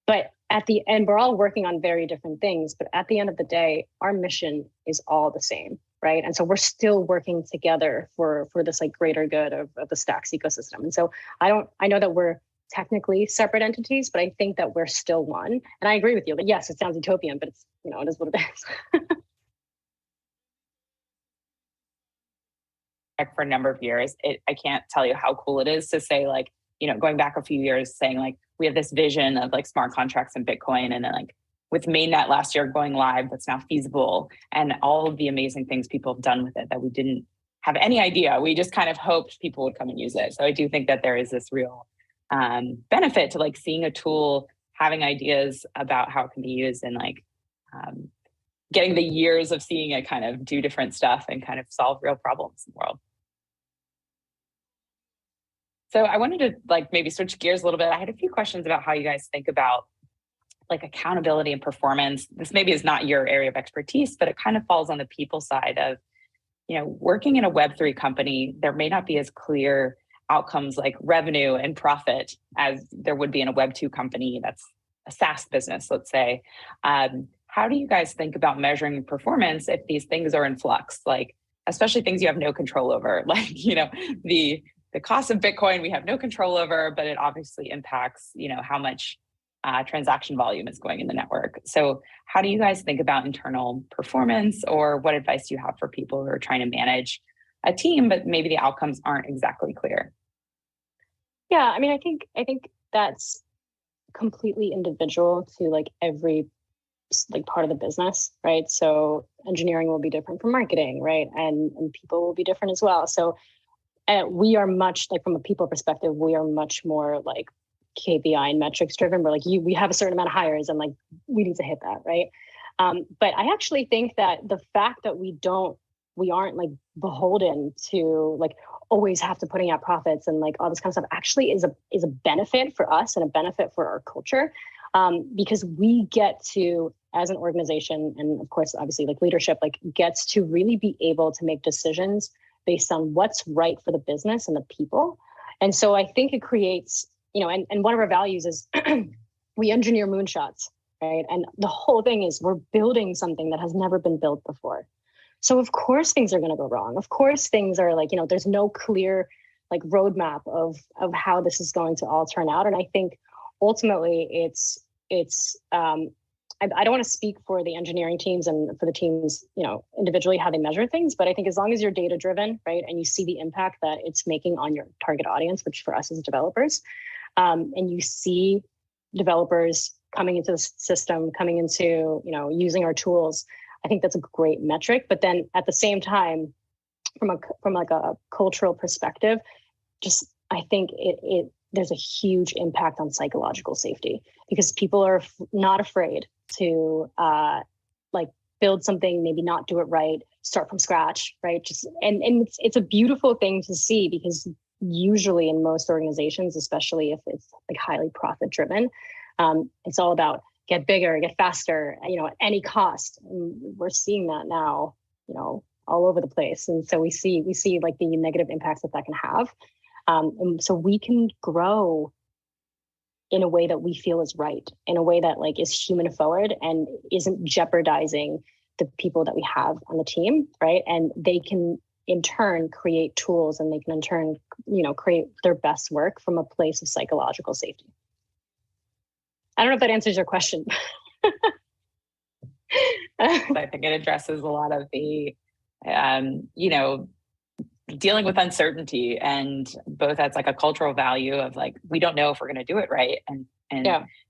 But at the end, we're all working on very different things. But at the end of the day, our mission is all the same, right? And so we're still working together for this like greater good of the Stacks ecosystem. And so I know that we're technically separate entities, but I think that we're still one. And I agree with you that yes, it sounds utopian, but it's, it is what it is. For a number of years, I can't tell you how cool it is to say like, going back a few years, saying like, we have this vision of like smart contracts and Bitcoin, and then like with mainnet last year going live, that's now feasible, and all of the amazing things people have done with it that we didn't have any idea. We just kind of hoped people would come and use it. So I do think that there is this real benefit to like seeing a tool, having ideas about how it can be used, and like getting the years of seeing it kind of do different stuff and kind of solve real problems in the world. So I wanted to like maybe switch gears a little bit. I had a few questions about how you guys think about like accountability and performance. This maybe is not your area of expertise, but it kind of falls on the people side of, working in a Web3 company. There may not be as clear outcomes like revenue and profit as there would be in a Web2 company that's a SaaS business, let's say. How do you guys think about measuring performance if these things are in flux, like especially things you have no control over, like, the cost of Bitcoin we have no control over, but it obviously impacts, how much transaction volume is going in the network. So how do you guys think about internal performance, or what advice do you have for people who are trying to manage a team, but maybe the outcomes aren't exactly clear? Yeah, I mean, I think that's completely individual to like every like part of the business, right? So engineering will be different from marketing, right? And people will be different as well. So we are much like, from a people perspective, we are much more like KPI and metrics driven. We're like, we have a certain amount of hires and like, we need to hit that, right? But I actually think that the fact that we aren't like beholden to like always have to putting out profits and like all this kind of stuff actually is a benefit for us and a benefit for our culture. Because we get to, as an organization, and of course, obviously like leadership, like gets to really be able to make decisions based on what's right for the business and the people. And so I think it creates, and one of our values is we engineer moonshots, right? And the whole thing is we're building something that has never been built before. So of course things are going to go wrong. Of course things are like, there's no clear like roadmap of how this is going to all turn out. And I think ultimately it's I don't want to speak for the engineering teams and for the teams, individually how they measure things, but I think as long as you're data driven, right, and you see the impact that it's making on your target audience, which for us is developers, and you see developers coming into the system, coming into, using our tools, I think that's a great metric. But then at the same time, from like a cultural perspective, just I think there's a huge impact on psychological safety because people are not afraid to like build something, maybe not do it right, start from scratch, right? Just and it's a beautiful thing to see because usually in most organizations, especially if it's like highly profit driven, it's all about get bigger, get faster, at any cost. And we're seeing that now, all over the place. And so we see like the negative impacts that can have. And so we can grow in a way that we feel is right, in a way that like is human forward and isn't jeopardizing the people that we have on the team, right? And they can in turn create tools and they can in turn, create their best work from a place of psychological safety. I don't know if that answers your question. I think it addresses a lot of the, dealing with uncertainty and both as like a cultural value of like, we don't know if we're going to do it right. And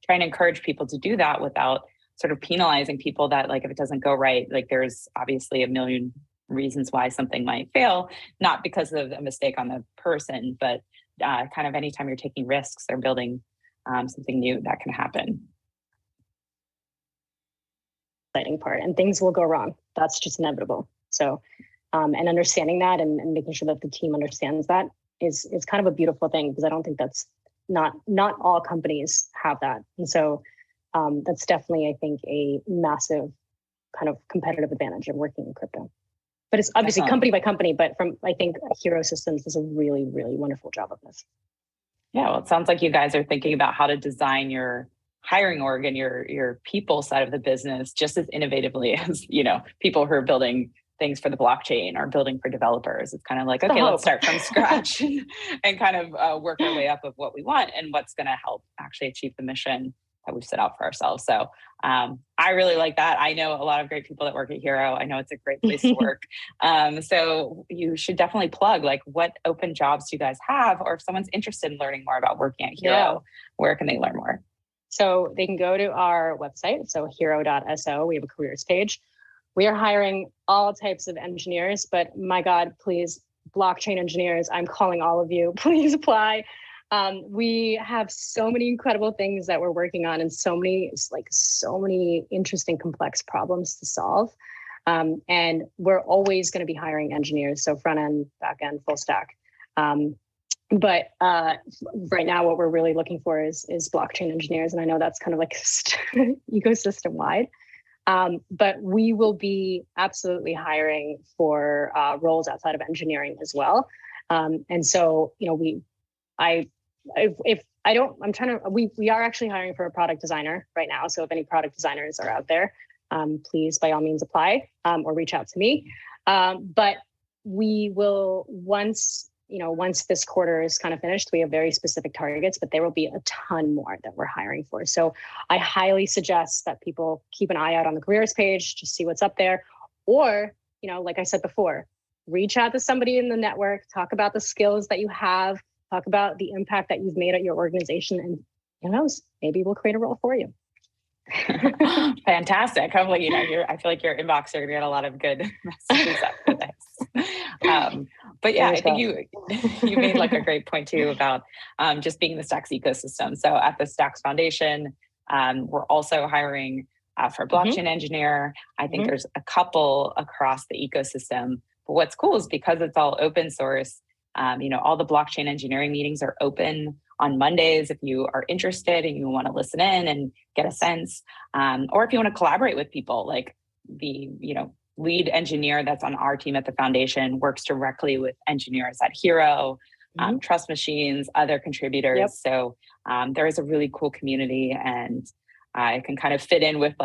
trying to encourage people to do that without sort of penalizing people that like, if it doesn't go right, like there's obviously a million reasons why something might fail, not because of a mistake on the person, but kind of anytime you're taking risks or building something new that can happen. Exciting part, and things will go wrong. That's just inevitable. So, and understanding that and making sure that the team understands that is kind of a beautiful thing because I don't think that's not all companies have that. And so that's definitely, I think, a massive kind of competitive advantage of working in crypto. But it's obviously company by company, but I think Hiro Systems does a really, really wonderful job of this. Yeah, well, it sounds like you guys are thinking about how to design your hiring org and your people side of the business just as innovatively as, people who are building things for the blockchain or building for developers. It's kind of like, okay, let's start from scratch and kind of work our way up of what we want and what's going to help actually achieve the mission that we've set out for ourselves. So I really like that. I know a lot of great people that work at Hiro. I know it's a great place to work. So you should definitely plug like what open jobs do you guys have, or if someone's interested in learning more about working at Hiro, where can they learn more? So they can go to our website. So hiro.so, we have a careers page. We are hiring all types of engineers, but my God, please, blockchain engineers, I'm calling all of you, please apply. We have so many incredible things that we're working on and so many interesting, complex problems to solve. And we're always going to be hiring engineers. So front end, back end, full stack. But right now, what we're really looking for is blockchain engineers. And I know that's kind of like ecosystem wide. But we will be absolutely hiring for roles outside of engineering as well. And so, we are actually hiring for a product designer right now. So if any product designers are out there, please by all means apply or reach out to me. But we will, once this quarter is kind of finished, we have very specific targets, but there will be a ton more that we're hiring for. So I highly suggest that people keep an eye out on the careers page, just see what's up there. Or, like I said before, reach out to somebody in the network, talk about the skills that you have, talk about the impact that you've made at your organization, and who knows, maybe we'll create a role for you. Fantastic. Hopefully, I feel like your inbox are going to get a lot of good messages after this. But yeah, Fingers I think crossed. you made like a great point too about just being the Stacks ecosystem. So at the Stacks Foundation, we're also hiring for a Mhm, blockchain engineer. I think mhm. there's a couple across the ecosystem. But what's cool is because it's all open source, all the blockchain engineering meetings are open on Mondays if you are interested and you want to listen in and get a sense, or if you want to collaborate with people, like the lead engineer that's on our team at the foundation works directly with engineers at Hiro, Mhm. Trust Machines, other contributors. Yep, So there is a really cool community, and it can kind of fit in with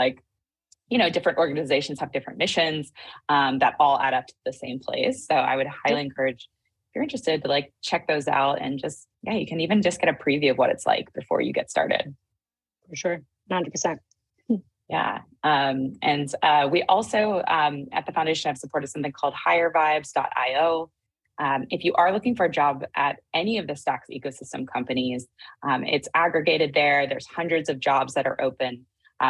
different organizations have different missions that all add up to the same place. So I would highly yep, encourage, if you're interested, to like check those out and just, yeah, you can even just get a preview of what it's like before you get started. for sure. 100%. Yeah. And we also at the foundation have supported something called hirevibes.io. If you are looking for a job at any of the Stacks ecosystem companies, it's aggregated there. There's hundreds of jobs that are open.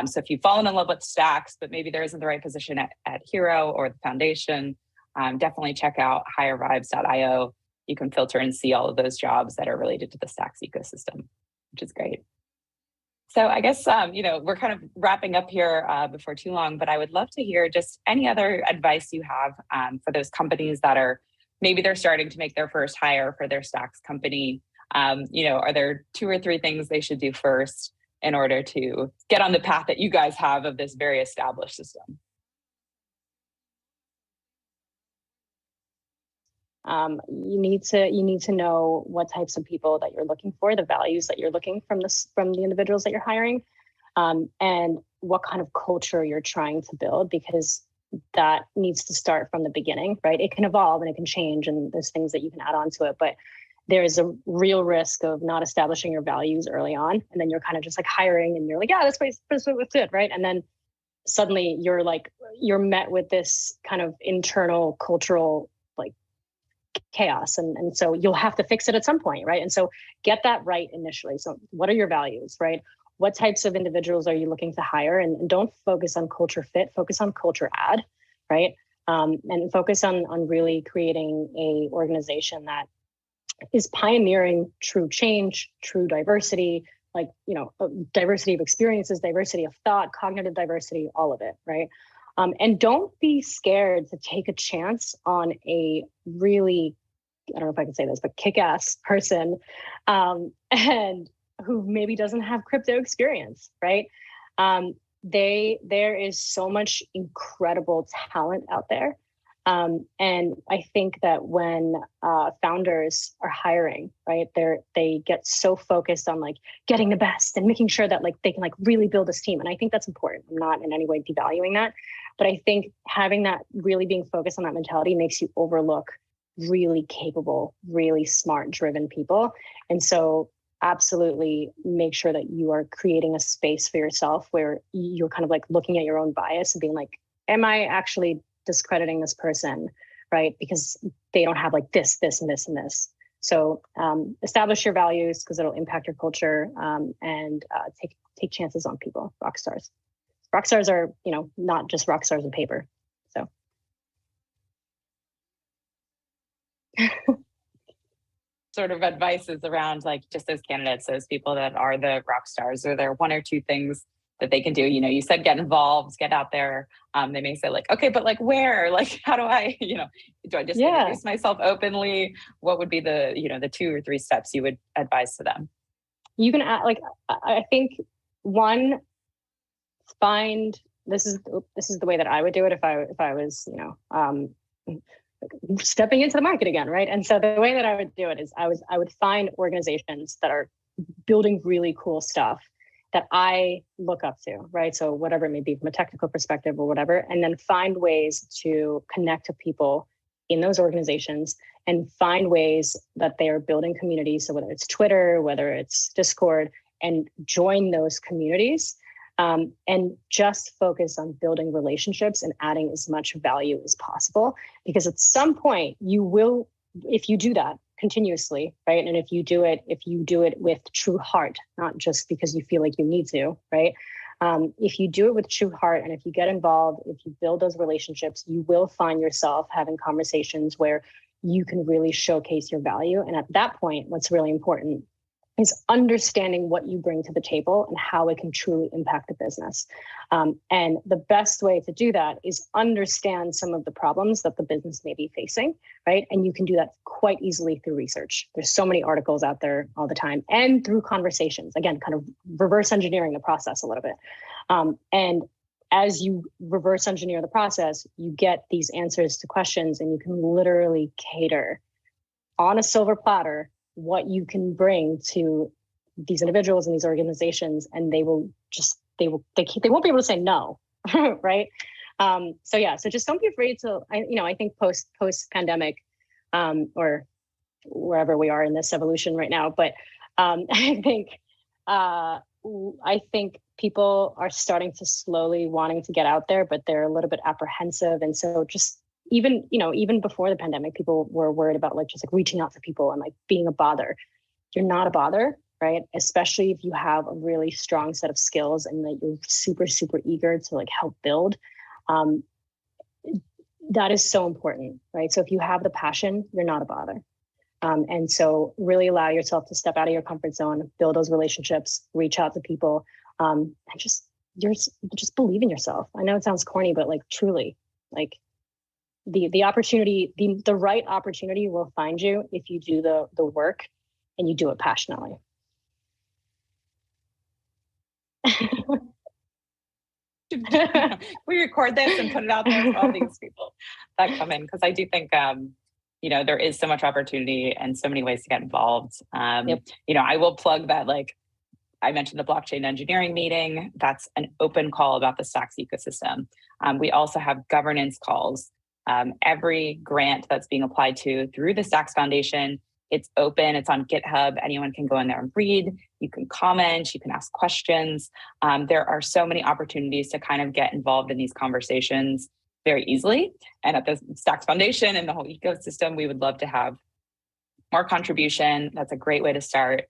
So if you've fallen in love with Stacks, but maybe there isn't the right position at Hiro or the foundation, definitely check out hirevibes.io. You can filter and see all of those jobs that are related to the Stacks ecosystem, which is great. So I guess, we're kind of wrapping up here before too long, but I would love to hear just any other advice you have for those companies that are, maybe they're starting to make their first hire for their Stacks company. Are there 2 or 3 things they should do first in order to get on the path that you guys have of this very established system? You need to know what types of people that you're looking for, the values that you're looking from the individuals that you're hiring, and what kind of culture you're trying to build, because that needs to start from the beginning, right? It can evolve and it can change, and there's things that you can add on to it, but there is a real risk of not establishing your values early on, and then you're kind of just like hiring, and you're like, yeah, that's what's good, right? And then suddenly you're met with this kind of internal cultural like chaos, and so you'll have to fix it at some point, right? And so get that right initially. So what are your values, right? What types of individuals are you looking to hire? And don't focus on culture fit, focus on culture add, right? And focus on really creating a organization that is pioneering true change, true diversity, diversity of experiences, diversity of thought, cognitive diversity, all of it, right? And don't be scared to take a chance on a really, I don't know if I can say this, but kick-ass person, and who maybe doesn't have crypto experience, right? There is so much incredible talent out there. And I think that when founders are hiring, right, they get so focused on like getting the best and making sure that like they can like really build this team. And I think that's important. I'm not in any way devaluing that, but I think having that, really being focused on that mentality, makes you overlook really capable, really smart, driven people. And so absolutely make sure that you are creating a space for yourself where you're kind of like looking at your own bias and being like, am I actually discrediting this person, right? Because they don't have like this, and this, and this. So establish your values, because it'll impact your culture, and take chances on people. Rock stars are, not just rock stars on paper. So Sort of advice is around like just those candidates, those people that are the rock stars. Are there 1 or 2 things that they can do? You said get involved, get out there. They may say like, okay, but like where? Like, how do I, do I just introduce myself openly? What would be the, the 2 or 3 steps you would advise to them? You can like, I think one, find, this is the way that I would do it if I was, stepping into the market again, right? And so the way that I would do it is I would find organizations that are building really cool stuff that I look up to, right? So whatever it may be from a technical perspective or whatever, and then find ways to connect to people in those organizations and find ways that they are building communities. So whether it's Twitter, whether it's Discord, and join those communities, and just focus on building relationships and adding as much value as possible. Because at some point you will, if you do that continuously, right? And if you do it with true heart, not just because you feel like you need to, right? If you do it with true heart, and if you get involved, if you build those relationships, you will find yourself having conversations where you can really showcase your value. And at that point, what's really important is understanding what you bring to the table and how it can truly impact the business. And the best way to do that is understand some of the problems that the business may be facing, right? And you can do that quite easily through research. There's so many articles out there all the time, and through conversations, again, kind of reverse engineering the process a little bit. And as you reverse engineer the process, you get these answers to questions, and you can literally cater on a silver platter what you can bring to these individuals and these organizations, and they won't be able to say no, right? So just don't be afraid to, I think post pandemic, or wherever we are in this evolution right now, but I think people are starting to slowly wanting to get out there, but they're a little bit apprehensive, and so just even before the pandemic, people were worried about just reaching out to people and being a bother. You're not a bother, right? Especially if you have a really strong set of skills and that you're super, super eager to help build. That is so important, right? So if you have the passion, you're not a bother. And so really allow yourself to step out of your comfort zone, build those relationships, reach out to people, and just believe in yourself. I know it sounds corny, but truly, the opportunity, the right opportunity will find you if you do the work and you do it passionately. We record this and put it out there for all these people that come in, because I do think there is so much opportunity and so many ways to get involved. Yep. I will plug that, I mentioned the blockchain engineering meeting. That's an open call about the Stacks ecosystem. We also have governance calls. Every grant that's being applied to through the Stacks Foundation, it's open, it's on GitHub. Anyone can go in there and read. You can comment, you can ask questions. There are so many opportunities to kind of get involved in these conversations very easily. And at the Stacks Foundation and the whole ecosystem, we would love to have more contribution. That's a great way to start.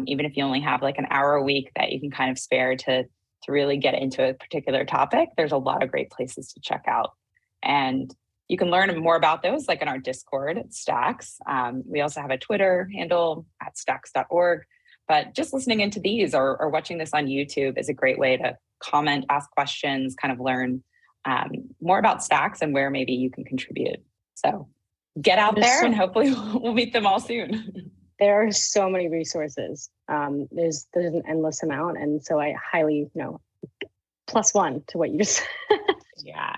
Even if you only have an hour a week that you can kind of spare to really get into a particular topic, there's a lot of great places to check out. And you can learn more about those in our Discord at Stacks. We also have a Twitter handle at stacks.org. But just listening into these or watching this on YouTube is a great way to comment, ask questions, kind of learn more about Stacks and where maybe you can contribute. So get out there and hopefully we'll meet them all soon. There are so many resources. There's an endless amount. And so I highly, +1 to what you just Yeah.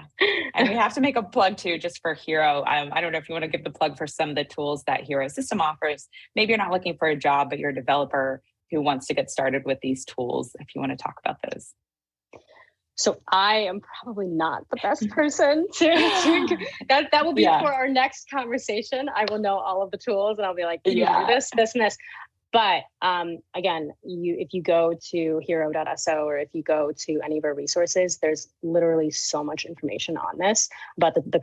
And we have to make a plug too, just for Hiro. I don't know if you want to give the plug for some of the tools that Hiro System offers. Maybe you're not looking for a job, but you're a developer who wants to get started with these tools. If you want to talk about those. So I am probably not the best person to that will be for our next conversation. I will know all of the tools and I'll be like, you do this, and this. But again, if you go to hero.so or if you go to any of our resources, there's literally so much information on this about the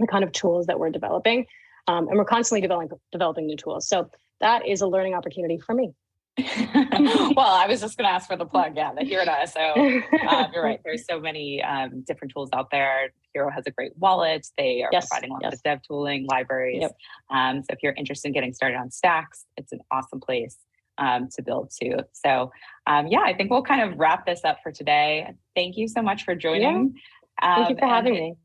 kind of tools that we're developing. And we're constantly developing new tools. So that is a learning opportunity for me. Well, I was just going to ask for the plug. Yeah, the Hero.so. You're right. There's so many different tools out there. Hiro has a great wallet. They are providing lots of dev tooling, libraries. Yep. So if you're interested in getting started on Stacks, it's an awesome place to build to. So I think we'll kind of wrap this up for today. Thank you so much for joining. Thank you for having me.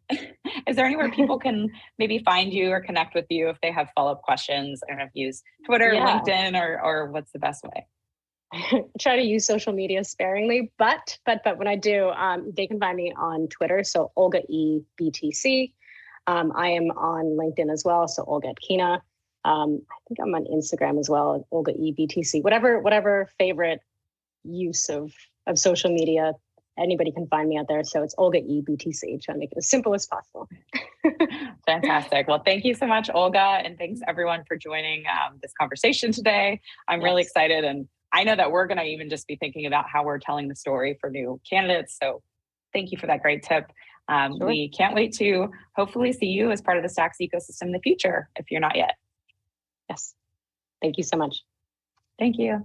Is there anywhere people can maybe find you or connect with you if they have follow-up questions? I don't know if you use Twitter, LinkedIn, or what's the best way? I try to use social media sparingly, but when I do, they can find me on Twitter. So Olga E BTC. I am on LinkedIn as well. So Olga Etkina. I think I'm on Instagram as well. Olga E BTC. Whatever favorite use of social media. Anybody can find me out there. So it's Olga E BTC. Trying to make it as simple as possible. Fantastic. Well, thank you so much, Olga. And thanks everyone for joining this conversation today. I'm really excited. And I know that we're going to even just be thinking about how we're telling the story for new candidates. So thank you for that great tip. Sure. We can't wait to hopefully see you as part of the Stacks ecosystem in the future, if you're not yet. Yes. Thank you so much. Thank you.